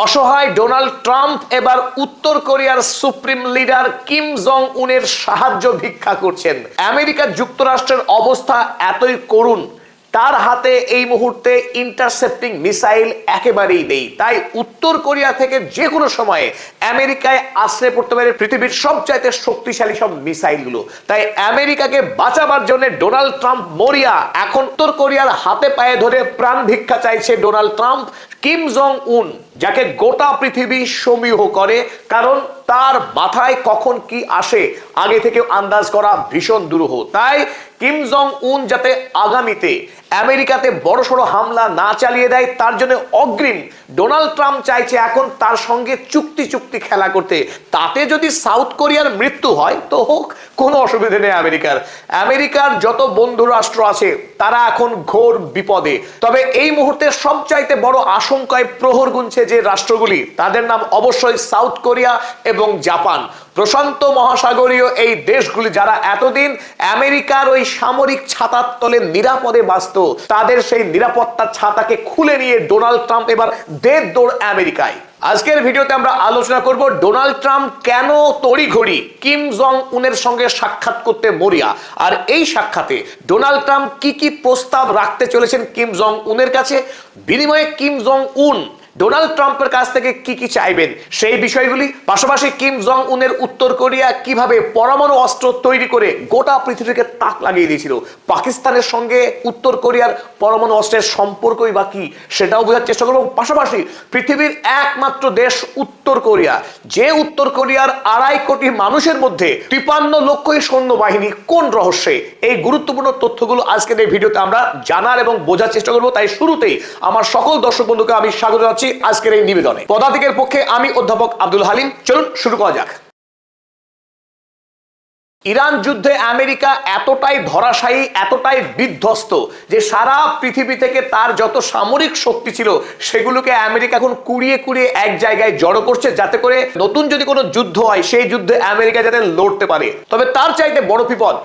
অসহায় Donald Trump এবার উত্তর কোরিয়ার সুপ্রিম লিডার কিম জং উনের সাহায্য ভিক্ষা করছেন। আমেরিকা যুক্তরাষ্ট্রের অবস্থা এতই করুণ, তার হাতে এই মুহূর্তে ইন্টারসেপ্টিং মিসাইল একেবারেই নেই। তাই উত্তর কোরিয়া থেকে যে কোনো সময়ে আমেরিকায় আশ্রয় পড়তে পারে পৃথিবীর সবচাইতে শক্তিশালী সব মিসাইলগুলো। তাই আমেরিকাকে বাঁচাবার জন্য ডোনাল্ড ট্রাম্প মরিয়া। এখন উত্তর কোরিয়ার হাতে পায়ে ধরে প্রাণ ভিক্ষা চাইছে ডোনাল্ড ট্রাম্প। কিম জং উন, যাকে গোটা পৃথিবী সমীহ করে, কারণ তার মাথায় কখন কি আসে আগে থেকে আন্দাজ করা ভীষণ দুরূহ। তাই কিম জং উন যাতে আগামীতে আমেরিকাতে বড়সড় হামলা না চালিয়ে দেয়, তার জন্য অগ্রিম ডোনাল্ড ট্রাম্প চাইছে এখন তার সঙ্গে চুক্তি খেলা করতে। তাতে যদি সাউথ কোরিয়ার মৃত্যু হয় তো হোক, কোনো অসুবিধা নেই আমেরিকার যত বন্ধু রাষ্ট্র আছে তারা এখন ঘোর বিপদে। তবে এই মুহূর্তে সবচাইতে বড় আশঙ্কায় প্রহর গুনছে যে রাষ্ট্রগুলি, তাদের নাম অবশ্যই সাউথ কোরিয়া এবং জাপান। প্রশান্ত মহাসাগরীয় এই দেশগুলি যারা এতদিন আমেরিকার ওই সামরিক ছাতার তলে নিরাপদে বাঁচত, তাদের সেই নিরাপত্তার ছাতাকে খুলে নিয়ে ডোনাল্ড ট্রাম্প এবার দেড় দৌড় আমেরিকায়। আজকের ভিডিওতে আমরা আলোচনা করব ডোনাল্ড ট্রাম্প কেন তড়িঘড়ি কিম জং উনের সঙ্গে সাক্ষাৎ করতে মরিয়া, আর এই সাক্ষাতে ডোনাল্ড ট্রাম্প কি প্রস্তাব রাখতে চলেছেন কিম জং উনের কাছে, বিনিময়ে কিম জং উন ডোনাল্ড ট্রাম্পের কাছ থেকে কি চাইবেন সেই বিষয়গুলি, পাশাপাশি কিম জং উনের উত্তর কোরিয়া কিভাবে পরমাণু অস্ত্র তৈরি করে গোটা পৃথিবীকে তাক লাগিয়ে দিয়েছিল, পাকিস্তানের সঙ্গে উত্তর কোরিয়ার পরমাণু অস্ত্রের সম্পর্কই বা কি সেটাও বোঝার চেষ্টা করব। পাশাপাশি পৃথিবীর একমাত্র দেশ উত্তর কোরিয়া, যে উত্তর কোরিয়ার 2.5 কোটি মানুষের মধ্যে 53 লক্ষই সৈন্যবাহিনী, কোন রহস্যে, এই গুরুত্বপূর্ণ তথ্যগুলো আজকের এই ভিডিওতে আমরা জানার এবং বোঝার চেষ্টা করব। তাই শুরুতেই আমার সকল দর্শক বন্ধুকে আমি স্বাগত জানাচ্ছি আজকের এই নিবেদনে। পদাতিকের পক্ষে আমি অধ্যাপক আব্দুল হালিম। চলুন শুরু করা যাক। ইরান যুদ্ধে আমেরিকা এতটাই ধরাশায়ী, এতটাই বিধ্বস্ত যে সারা পৃথিবী থেকে তার যত সামরিক শক্তি ছিল সেগুলোকে আমেরিকা এখন কুড়িয়ে এক জায়গায় জড়ো করছে, যাতে করে নতুন যদি কোনো যুদ্ধ হয় সেই যুদ্ধে আমেরিকা যাতে লড়তে পারে। তবে তার চাইতে বড় বিপদ,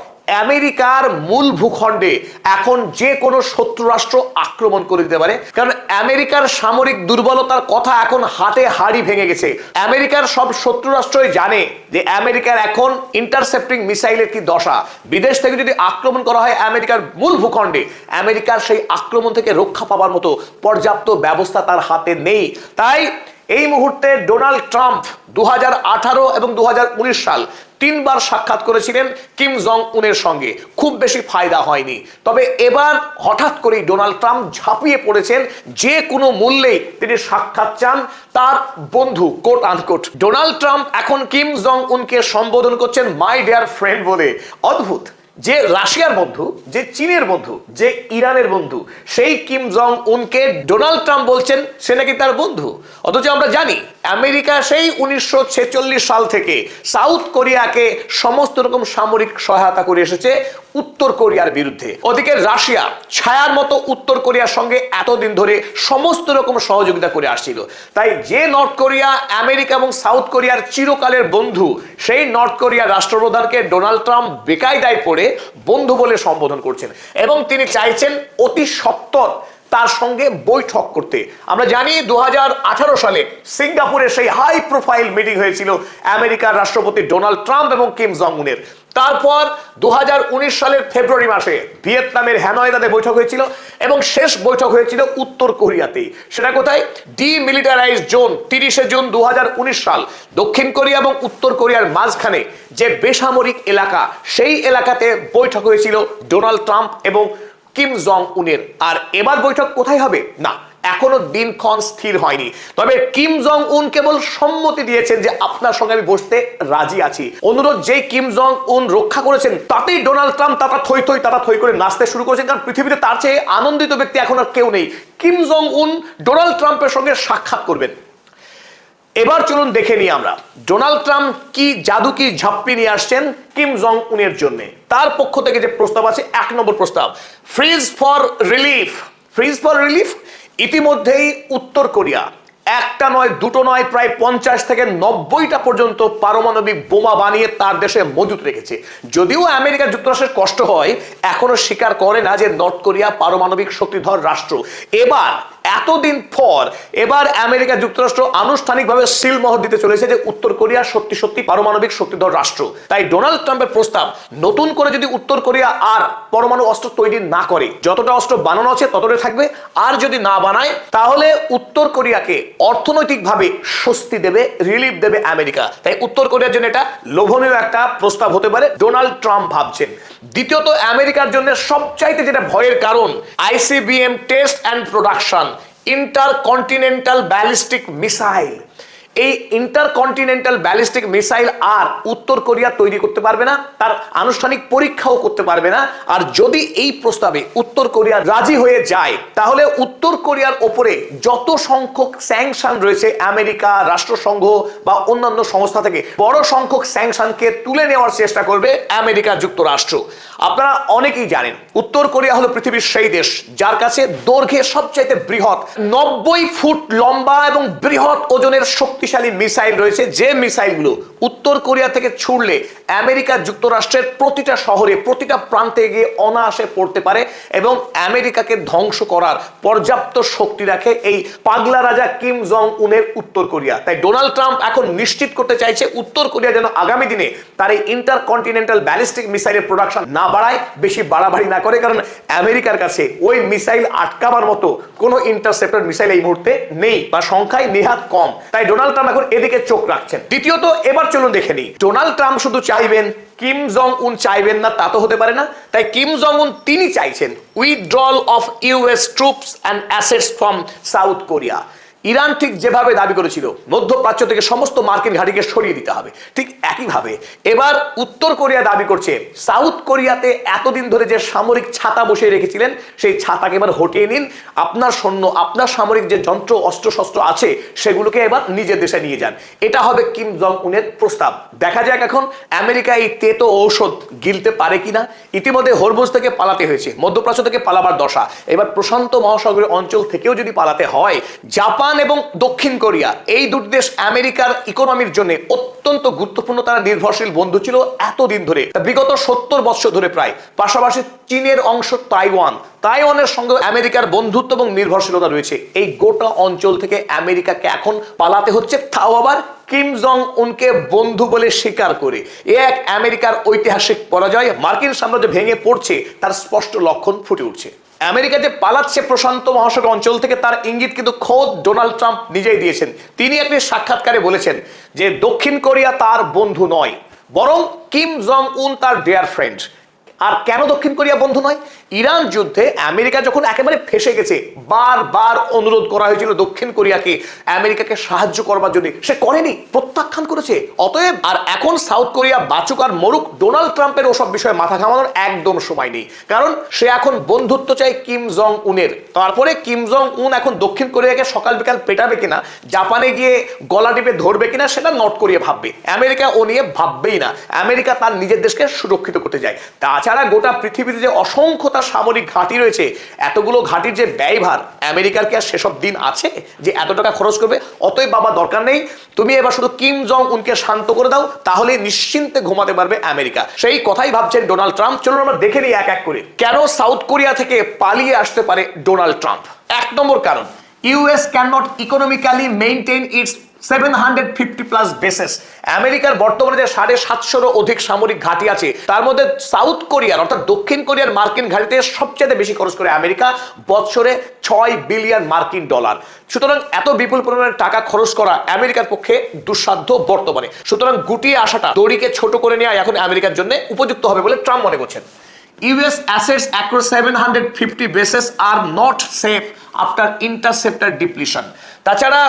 আমেরিকার মূল ভূখণ্ডে এখন যে কোনো শত্রু রাষ্ট্র আক্রমণ করে দিতে পারে, কারণ আমেরিকার সামরিক দুর্বলতার কথা এখন হাতে হাড়ি ভেঙে গেছে। আমেরিকার সব শত্রু রাষ্ট্রই জানে যে আমেরিকার এখন ইন্টারসেপ্টিং মিসাইলের কি দশা। বিদেশ থেকে যদি আক্রমণ করা হয় আমেরিকার মূল ভূখণ্ডে, আমেরিকার সেই আক্রমণ থেকে রক্ষা পাওয়ার মতো পর্যাপ্ত ব্যবস্থা তার হাতে নেই। তাই এই মুহূর্তে ডোনাল্ড ট্রাম্প 2018 এবং 2019 সাল 3 বার সাক্ষাৎ করেছিলেন কিম জং উনের সঙ্গে, খুব বেশি ফায়দা হয়নি। তবে এবার হঠাৎ করেই ডোনাল্ড ট্রাম্প ঝাঁপিয়ে পড়েছেন, যে কোনো মূল্যেই তিনি সাক্ষাৎ চান তার বন্ধু, কোট আনকোট। ডোনাল্ড ট্রাম্প এখন কিম জং উনকে সম্বোধন করছেন মাই ডিয়ার ফ্রেন্ড বলে। অদ্ভুত, যে রাশিয়ার বন্ধু, যে চীনের বন্ধু, যে ইরানের বন্ধু, সেই কিম জং উনকে ডোনাল্ড ট্রাম্প বলছেন সে নাকি তার বন্ধু। অথচ আমরা জানি আমেরিকা সেই 1946 সাল থেকে সাউথ কোরিয়াকে সমস্ত রকম সামরিক সহায়তা করে এসেছে উত্তর কোরিয়ার বিরুদ্ধে। ওদিকে রাশিয়া ছায়ার মতো উত্তর কোরিয়ার সঙ্গে এতদিন ধরে সমস্ত রকম সহযোগিতা করে আসছিল। তাই যে নর্থ কোরিয়া আমেরিকা এবং সাউথ কোরিয়ার চিরকালের বন্ধু, সেই নর্থ কোরিয়ার রাষ্ট্রপ্রধানকে ডোনাল্ড ট্রাম্প বেকায়দায় পড়ে বন্ধু বলে সম্বোধন করছেন এবং তিনি চাইছেন অতি সত্বর তার সঙ্গে বৈঠক করতে। আমরা জানি 2018 সালে সিঙ্গাপুরে সেই হাই প্রোফাইল মিটিং হয়েছিল আমেরিকার রাষ্ট্রপতি ডোনাল্ড ট্রাম্প এবং কিম জং উনের। তারপর 2019 সালের ফেব্রুয়ারি মাসে ভিয়েতনামের হ্যানয়েতে বৈঠক হয়েছিল এবং শেষ বৈঠক হয়েছিল উত্তর কোরিয়াতেই। সেটা কোথায়? ডিমিলিটারাইজ জোন। 30 জুন 2019 সাল দক্ষিণ কোরিয়া এবং উত্তর কোরিয়ার মাঝখানে যে বেসামরিক এলাকা, সেই এলাকাতে বৈঠক হয়েছিল ডোনাল্ড ট্রাম্প এবং কিম জং উনের। আর এবার বৈঠক কোথায় হবে না এখনো দিনক্ষণ স্থির হয়নি। তবে কিম জং উন কেবল সম্মতি দিয়েছেন যে আপনার সঙ্গে আমি বসতে রাজি আছি। অনুরোধ যেই কিম জং উন রক্ষা করেছেন, তাতেই ডোনাল্ড ট্রাম্প তারা থই করে নাচতে শুরু করেছেন, কারণ পৃথিবীতে তার চেয়ে আনন্দিত ব্যক্তি এখন আর কেউ নেই। কিম জং উন ডোনাল্ড ট্রাম্পের সঙ্গে সাক্ষাৎ করবেন। এবার চলুন দেখে নিই আমরা ডোনাল্ড ট্রাম্প কি জাদু, কি ঝাপ্পি নিয়ে আসছেন কিম জং উনের জন্য। তার পক্ষ থেকে যে প্রস্তাব আছে, 1 নম্বর প্রস্তাব, fridge for relief. Fridge for relief, ইতিমধ্যেই উত্তর কোরিয়া একটা নয়, দুটো নয়, প্রায় 50 থেকে 90টা পর্যন্ত পারমাণবিক বোমা বানিয়ে তার দেশে মজুত রেখেছে। যদিও আমেরিকা যুক্তরাষ্ট্রের কষ্ট হয়, এখনো স্বীকার করে না যে নর্থ কোরিয়া পারমাণবিক শক্তিধর রাষ্ট্র। এবার এতদিন পর এবার আমেরিকা যুক্তরাষ্ট্র আনুষ্ঠানিকভাবে সিলমোহর দিতে চলেছে যে উত্তর কোরিয়া সত্যি সত্যি পারমাণবিক শক্তিধর রাষ্ট্র। তাই ডোনাল্ড ট্রাম্পের প্রস্তাব, নতুন করে যদি উত্তর কোরিয়া আর পরমাণু অস্ত্র তৈরি না করে, যতটা অস্ত্র বানানো আছে ততটাই থাকবে, আর যদি না বানায় তাহলে উত্তর কোরিয়াকে অর্থনৈতিকভাবে স্বস্তি দেবে, রিলিফ দেবে আমেরিকা। তাই উত্তর কোরিয়ার জন্য এটা লোভনীয় একটা প্রস্তাব হতে পারে, ডোনাল্ড ট্রাম্প ভাবছেন। দ্বিতীয়ত, আমেরিকার জন্য সবচাইতে যেটা ভয়ের কারণ, ICBM test and production, intercontinental ballistic missile. এই ইন্টারকন্টিনেন্টাল ব্যালিস্টিক মিসাইল আর উত্তর কোরিয়া তৈরি করতে পারবে না, তার আনুষ্ঠানিক পরীক্ষাও করতে পারবে না। আর যদি এই প্রস্তাবে উত্তর কোরিয়া রাজি হয়ে যায় তাহলে উত্তর কোরিয়ার ওপরে যত সংখ্যক স্যাংশন রয়েছে আমেরিকা, রাষ্ট্রসংঘ বা অন্যান্য সংস্থা থেকে, বড় সংখ্যক স্যাংশনকে তুলে নেওয়ার চেষ্টা করবে আমেরিকা যুক্তরাষ্ট্র। আপনারা অনেকেই জানেন উত্তর কোরিয়া হলো পৃথিবীর সেই দেশ যার কাছে দৈর্ঘ্যে সবচাইতে বৃহৎ 90 ফুট লম্বা এবং বৃহৎ ওজনের শক্তিশালী মিসাইল রয়েছে, যে মিসাইলগুলো উত্তর কোরিয়া থেকে ছুড়লে আমেরিকা যুক্তরাষ্ট্রের প্রতিটা শহরে, প্রতিটা প্রান্তে গিয়ে অনায়াসে পড়তে পারে এবং আমেরিকাকে ধ্বংস করার পর্যাপ্ত শক্তি রাখে এই পাগলা রাজা কিম জং উনের উত্তর কোরিয়া। তাই ডোনাল্ড ট্রাম্প এখন নিশ্চিত করতে চাইছে উত্তর কোরিয়া যেন আগামী দিনে তার এই ইন্টারকন্টিনেন্টাল ব্যালিস্টিক মিসাইলের প্রোডাকশন না বাড়ায়, বেশি বাড়াবাড়ি না করে, কারণ আমেরিকার কাছে ওই মিসাইল আটকাবার মতো কোনো ইন্টারসেপ্টর মিসাইল এই মুহূর্তে নেই বা সংখ্যায় নেহাত কম। তাই ডোনাল্ড ট্রাম্প এখন এদিকে চোখ রাখছেন। দ্বিতীয়ত, এবার চলুন দেখে নিই, ডোনাল্ড ট্রাম্প শুধু চাইবেন, কিম জং উন চাইবেন না তা তো হতে পারে না। তাই কিম জং উন তিনি চাইছেন withdrawal of US troops and assets from south Korea. Iran ঠিক যেভাবে দাবি করেছিল মধ্যপ্রাচ্য থেকে সমস্ত মার্কিন ঘাঁটিকে সরিয়ে দিতে হবে, ঠিক একইভাবে এবার উত্তর কোরিয়া দাবি করছে সাউথ কোরিয়াতে এতদিন ধরে যে সামরিক ছাতা বসিয়ে রেখেছিলেন সেই ছাতাকে এবার হটিয়ে নিন, আপনার সৈন্য, আপনার সামরিক যে যন্ত্র অস্ত্র শস্ত্র আছে সেগুলোকে এবার নিজের দেশে নিয়ে যান। এটা হবে কিম জং উনের প্রস্তাব। দেখা যাক এখন আমেরিকা এই তেতো ঔষধ গিলতে পারে কিনা। ইতিমধ্যে হরমুজ থেকে পালাতে হয়েছে, মধ্যপ্রাচ্য থেকে পালাবার দশা, এবার প্রশান্ত মহাসাগরীয় অঞ্চল থেকেও যদি পালাতে হয়, জাপান এবং দক্ষিণ কোরিয়া এই দুটি দেশ আমেরিকার ইকোনমির জন্য অত্যন্ত গুরুত্বপূর্ণ, তারা নির্ভরশীল বন্ধু ছিল এতদিন ধরে, বিগত 70 বছর ধরে প্রায়। পাশাপাশি চীনের অংশ তাইওয়ানের সঙ্গে আমেরিকার বন্ধুত্ব এবং নির্ভরশীলতা রয়েছে। এই গোটা অঞ্চল থেকে আমেরিকাকে এখন পালাতে হচ্ছে, তাও আবার কিম জং উনকে বন্ধু বলে স্বীকার করে। এ এক আমেরিকার ঐতিহাসিক পরাজয়, মার্কিন সাম্রাজ্য ভেঙে পড়ছে তার স্পষ্ট লক্ষণ ফুটে উঠছে। আমেরিকা যে পালাচ্ছে প্রশান্ত মহাসাগর অঞ্চল থেকে তার ইঙ্গিত কিন্তু খোদ ডোনাল্ড ট্রাম্প নিজেই দিয়েছেন। তিনি একটি সাক্ষাৎকারে বলেছেন যে দক্ষিণ কোরিয়া তার বন্ধু নয়, বরং কিম জং উন তার ডিয়ার ফ্রেন্ড। আর কেন দক্ষিণ কোরিয়া বন্ধু নয়? ইরান যুদ্ধে আমেরিকা যখন একেবারে ফেসে গেছে, বারবার অনুরোধ করা হয়েছিল দক্ষিণ কোরিয়াকে আমেরিকাকে সাহায্য করবার জন্য, সে করেনি, প্রত্যাখ্যান করেছে। অতএব আর এখন সাউথ কোরিয়া বাঁচুক আর মরুক, ডোনাল্ড ট্রাম্পের ওসব বিষয়ে মাথা ঘামানোর একদম সময় নেই, কারণ সে এখন বন্ধুত্ব চাই কিম জং উনের। তারপরে কিম জং উন এখন দক্ষিণ কোরিয়াকে সকাল বিকাল পেটাবে কিনা, জাপানে গিয়ে গলা টিপে ধরবে কিনা, সেটা নর্থ কোরিয়া ভাববে, আমেরিকা ও নিয়ে ভাববেই না। আমেরিকা তার নিজের দেশকে সুরক্ষিত করতে যায়। তাছাড়া গোটা পৃথিবীতে যে অসংখ্য সামরিক ঘাঁটি রয়েছে, এতগুলো ঘাঁটির যে ব্যয়ভার, আমেরিকার কি আর সেসব দিন আছে যে এত টাকা খরচ করবে? অতএব বাবা দরকার নেই, তুমি এবার শুধু কিম জং উনকে শান্ত করে দাও, তাহলে নিশ্চিন্তে ঘুমাতে পারবে আমেরিকা। সেই কথাই ভাবছেন ডোনাল্ড ট্রাম্প। চলুন আমরা দেখে নিই এক এক করে কেন সাউথ কোরিয়া থেকে পালিয়ে আসতে পারে ডোনাল্ড ট্রাম্প। 1 নম্বর কারণ, US can not economically maintain it's 750 plus bases. আমেরিকার বর্তমানে যে 750-এরও অধিক সামরিক ঘাঁটি আছে, তার মধ্যে সাউথ কোরিয়ার অর্থাৎ দক্ষিণ কোরিয়ার মার্কিন ঘাঁটিতে সবচেয়ে বেশি খরচ করে আমেরিকা, বছরে $6 বিলিয়ন মার্কিন ডলার। সুতরাং এত বিপুল পরিমাণে টাকা খরচ করা আমেরিকার পক্ষে দুঃসাধ্য বর্তমানে। সুতরাং গুটিয়ে আসাটা, দড়িকে ছোট করে নেওয়া এখন আমেরিকার জন্য উপযুক্ত হবে বলে ট্রাম্প মনে করছেন। US assets across 750 bases are not safe after interceptor depletion। তাছাড়া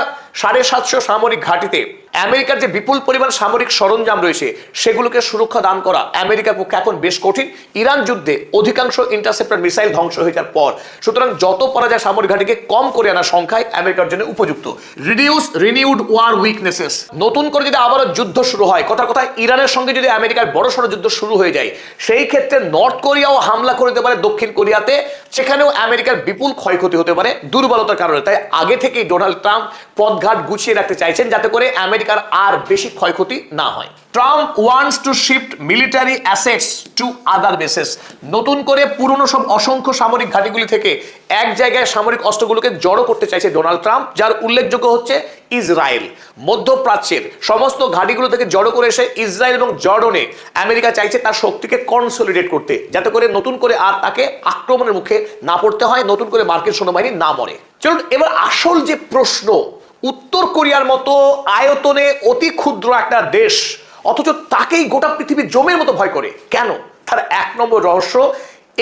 750 সামরিক ঘাঁটিতে আমেরিকার যে বিপুল পরিমাণ সামরিক সরঞ্জাম রয়েছে সেগুলোকে সুরক্ষা দান করা আমেরিকার পক্ষে এখন বেশ কঠিন, ইরান যুদ্ধে অধিকাংশ ইন্টারসেপ্টর মিসাইল ধ্বংস হয়ে যাওয়ার পর। সুতরাং যত পারা যায় সামরিক ঘাঁটিকে কম করে আনা সংখ্যায় আমেরিকার জন্য উপযুক্ত। রিডিউস রিনিউড ওয়ার উইকনেসেস, নতুন করে যদি আবারও যুদ্ধ শুরু হয়, কথার কথা ইরানের সঙ্গে যদি আমেরিকার বড়সড় যুদ্ধ শুরু হয়ে যায়, সেই ক্ষেত্রে নর্থ কোরিয়াও হামলা করে দিতে পারে দক্ষিণ কোরিয়াতে, সেখানেও আমেরিকার বিপুল ক্ষয়ক্ষতি হতে পারে দুর্বলতার কারণে। তাই আগে থেকেই ডোনাল্ড ট্রাম্প পথঘাট গুছিয়ে রাখতে চাইছেন যাতে করে আমেরিকা আমেরিকার আর বেশি ক্ষয়ক্ষতি না হয়। Trump wants to shift military assets to other bases. নতুন করে পুরনো সব অসংখ্য সামরিক ঘাঁটিগুলি থেকে এক জায়গায় সামরিক অস্ত্রগুলোকে জড়ো করতে চাইছে ডোনাল্ড ট্রাম্প, যার উল্লেখযোগ্য হচ্ছে ইসরায়েল। মধ্যপ্রাচ্যের সমস্ত ঘাঁটিগুলো থেকে জড়ো করে এসে ইসরায়েল এবং জর্ডনে আমেরিকা চাইছে তার শক্তিকে কনসলিডেট করতে, যাতে করে নতুন করে আর তাকে আক্রমণের মুখে না পড়তে হয়, নতুন করে মার্কিন সৈন্যবাহিনী না মরে। চলুন এবার আসল যে প্রশ্ন, উত্তর কোরিয়ার মতো আয়তনে অতি ক্ষুদ্র একটা দেশ, অথচ তাকেই গোটা পৃথিবী জমের মতো ভয় করে কেন? তার এক নম্বর রহস্য,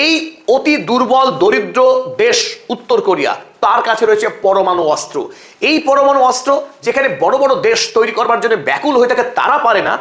এই অতি দুর্বল দরিদ্র দেশ উত্তর কোরিয়া, তার কাছে রয়েছে পরমাণু অস্ত্র। এই পরমাণু অস্ত্র যেখানে বড় বড় দেশ তৈরি করবার জন্য ব্যাকুল হয়ে থাকে, তারা পারে না,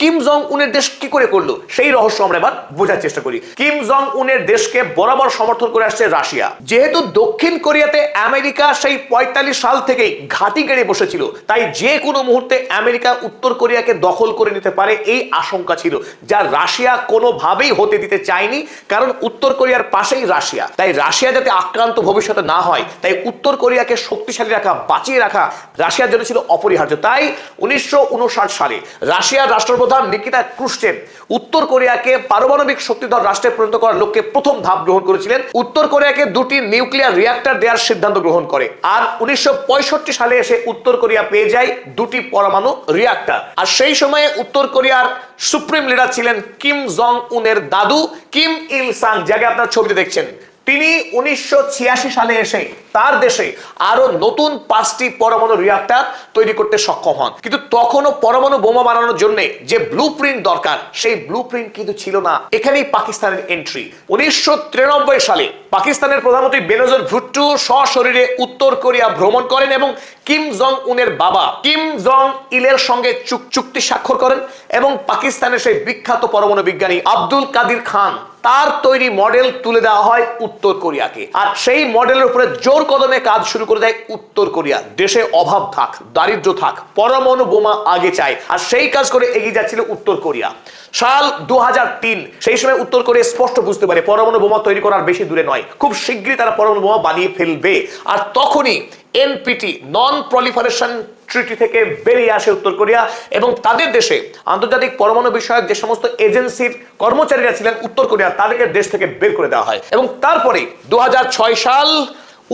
কিম জং উনের দেশ কি করে করলো সেই রহস্য আমরা এবার বোঝার চেষ্টা করি। কিম জং উনের দেশকে বরাবর সমর্থন করে আসছে রাশিয়া। যেহেতু দক্ষিণ কোরিয়াতে আমেরিকা সেই 45 সাল থেকেই ঘাঁটি গেড়ে বসেছিল, তাই যে কোনো মুহূর্তে আমেরিকা উত্তর কোরিয়াকে দখল করে নিতে পারে এই আশঙ্কা ছিল, যা রাশিয়া কোনোভাবেই হতে দিতে চায়নি, কারণ উত্তর কোরিয়ার পাশেই রাশিয়া। তাই রাশিয়া যাতে আক্রান্ত ভবিষ্যতে না হয়, তাই উত্তর কোরিয়াকে শক্তিশালী রাখা, বাঁচিয়ে রাখা রাশিয়ার জন্য ছিল অপরিহার্য। তাই 1959 সালে রাশিয়ার রাষ্ট্রপ্রধান নিকিতা ক্রুশ্চেভ উত্তর কোরিয়াকে পারমাণবিক শক্তিধর রাষ্ট্রে পরিণত করার লক্ষ্যে প্রথম ধাপ গ্রহণ করেছিলেন। উত্তর কোরিয়াকে 2টি নিউক্লিয়ার রিঅ্যাক্টর দেওয়ার সিদ্ধান্ত গ্রহণ করে। আর 1965 সালে এসে উত্তর কোরিয়া পেয়ে যায় 2টি পরমাণু রিঅ্যাক্টর। আর সেই সময়ে উত্তর কোরিয়ার সুপ্রিম লিডার ছিলেন কিম জং উনের দাদু কিম ইল সাং, যাকে আপনারা ছবিতে দেখছেন। তিনি 1986 সালে এসে তার দেশে আরো নতুন 5টি পরমাণু রিঅ্যাক্টর তৈরি করতে সক্ষম হন। কিন্তু তখনও পরমাণু বোমা বানানোর জন্য যে ব্লুপ্রিন্ট দরকার, সেই ব্লুপ্রিন্ট কিন্তু ছিল না। এখানেই পাকিস্তানের এন্ট্রি। 1993 সালে পাকিস্তানের প্রধানমন্ত্রী বেনজির ভুট্টো সশরীরে উত্তর কোরিয়া ভ্রমণ করেন এবং কিম জং উনের বাবা কিম জং ইলের সঙ্গে চুক্তি স্বাক্ষর করেন এবং পাকিস্তানের সেই বিখ্যাত পরমাণু বিজ্ঞানী আব্দুল কাদির খান তার তৈরি মডেল তুলে দেওয়া হয় উত্তর কোরিয়াকে। আর সেই মডেলের উপরে জোর কদমে কাজ শুরু করে দেয় উত্তর কোরিয়া। দেশে অভাব থাক, দারিদ্র থাক, পরমাণু বোমা আগে চায়, আর সেই কাজ করে এগিয়ে যাচ্ছিল উত্তর কোরিয়া। সাল 2003, সেই সময় উত্তর কোরিয়া স্পষ্ট বুঝতে পারে পরমাণু বোমা তৈরি করার বেশি দূরে নয়, খুব শীঘ্রই তারা পরমাণু বোমা বানিয়ে ফেলবে। আর তখনই এনপিটি, নন প্রলিফারেশন ট্রিটি থেকে বেরিয়ে আসে উত্তর কোরিয়া এবং তাদের দেশে আন্তর্জাতিক পরমাণু বিষয়ক যে সমস্ত এজেন্সির কর্মচারীরা ছিলেন উত্তর কোরিয়া, তাদেরকে দেশ থেকে বের করে দেওয়া হয়। এবং তারপরে 2006 সাল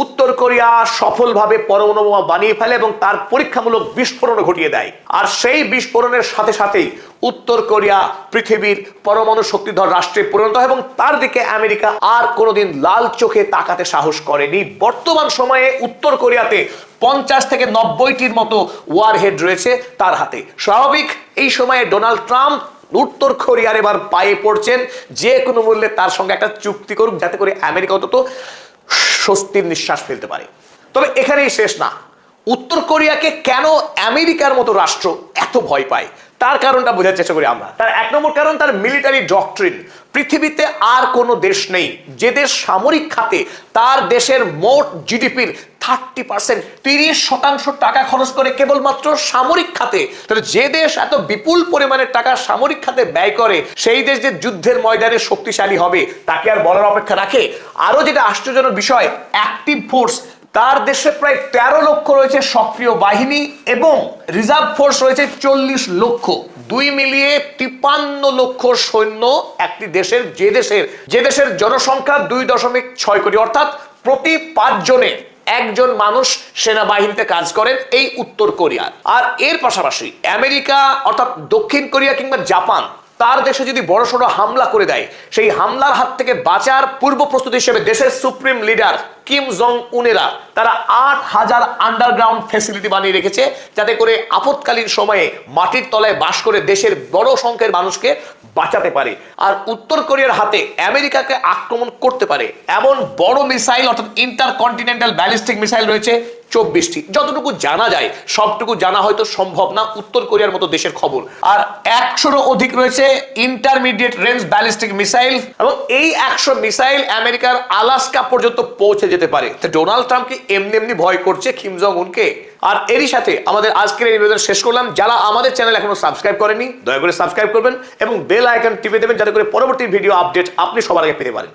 উত্তর কোরিয়া সফলভাবে পরমাণু বোমা বানিয়ে ফেলে এবং তার পরীক্ষামূলক বিস্ফোরণ ঘটিয়ে দেয়। আর সেই বিস্ফোরণের সাথে সাথেই উত্তর কোরিয়া পৃথিবীর পরমাণু শক্তিধর রাষ্ট্রে পরিণত হয় এবং তার দিকে আমেরিকা আর কোনোদিন লাল চোখে তাকাতে সাহস করেনি। বর্তমান সময়ে উত্তর কোরিয়াতে 50 থেকে 90টির মতো ওয়ারহেড রয়েছে তার হাতে। স্বাভাবিক এই সময়ে ডোনাল্ড ট্রাম্প উত্তর কোরিয়ার এবার পায়ে পড়ছেন, যে কোনো মূল্যে তার সঙ্গে একটা চুক্তি করুক, যাতে করে আমেরিকা অন্তত স্বস্তির নিঃশ্বাস ফেলতে পারে। তবে এখানেই শেষ না। উত্তর কোরিয়াকে কেন আমেরিকার মতো রাষ্ট্র এত ভয় পায়, তার কারণটা বোঝার চেষ্টা করি আমরা। তার এক নম্বর কারণ তার মিলিটারি ডক্ট্রিন। পৃথিবীতে আর কোনো দেশ নেই যে দেশ সামরিক খাতে তার দেশের মোট জিডিপির 30%, 30% টাকা খরচ করে কেবলমাত্র সামরিক খাতে। তাহলে যে দেশ এত বিপুল পরিমাণের টাকা সামরিক খাতে ব্যয় করে, সেই দেশ যে যুদ্ধের ময়দানে শক্তিশালী হবে তাকে আর বলার অপেক্ষা রাখে? আরো যেটা আশ্চর্যজনক বিষয়, অ্যাক্টিভ ফোর্স তার দেশে প্রায় 13 লক্ষ রয়েছে সক্রিয় বাহিনী এবং রিজার্ভ ফোর্স রয়েছে 40 লক্ষ। 2 মিলিয়ে 53 লক্ষ সৈন্য একটি দেশের, যে দেশের জনসংখ্যা 2.6 কোটি, অর্থাৎ প্রতি 5 জনে একজন মানুষ সেনাবাহিনীতে কাজ করেন এই উত্তর কোরিয়া। আর এর পাশাপাশি আমেরিকা অর্থাৎ দক্ষিণ কোরিয়া কিংবা জাপান তার দেশে যদি বড়সড় হামলা করে দেয়, সেই হামলার হাত থেকে বাঁচার পূর্ব প্রস্তুতি হিসেবে দেশের সুপ্রিম লিডার কিম জং উনেরা তারা 8000 আন্ডারগ্রাউন্ড ফ্যাসিলিটি বানিয়ে রেখেছে, যাতে করে আপৎকালীন সময়ে মাটির তলায় বাস করে দেশের বড় সংখ্যের মানুষকে বাঁচাতে পারে। আর উত্তর কোরিয়ার হাতে আমেরিকাকে আক্রমণ করতে পারে এমন বড় মিসাইল অর্থাৎ ইন্টারকন্টিনেন্টাল ব্যালিস্টিক মিসাইল রয়েছে 24টি। যতটুকু জানা যায়, সবটুকু জানা হয়তো সম্ভব না উত্তর কোরিয়ার মতো দেশের খবর। আর 100-রও অধিক রয়েছে ইন্টারমিডিয়েট রেঞ্জ ব্যালিস্টিক মিসাইল, এবং এই 100 মিসাইল আমেরিকার আলাস্কা পর্যন্ত পৌঁছে যেতে পারে। তো ডোনাল্ড ট্রাম্প কি এমনি ভয় করছে কিম জং উনকে? আর এরই সাথে আমাদের আজকের এই নিবেদন শেষ করলাম। যারা আমাদের চ্যানেল এখনো সাবস্ক্রাইব করেনি, দয়া করে সাবস্ক্রাইব করবেন এবং বেল আইকন টিপে দেবেন, যাতে করে পরবর্তী ভিডিও আপডেট আপনি সবার আগে পেতে পারেন।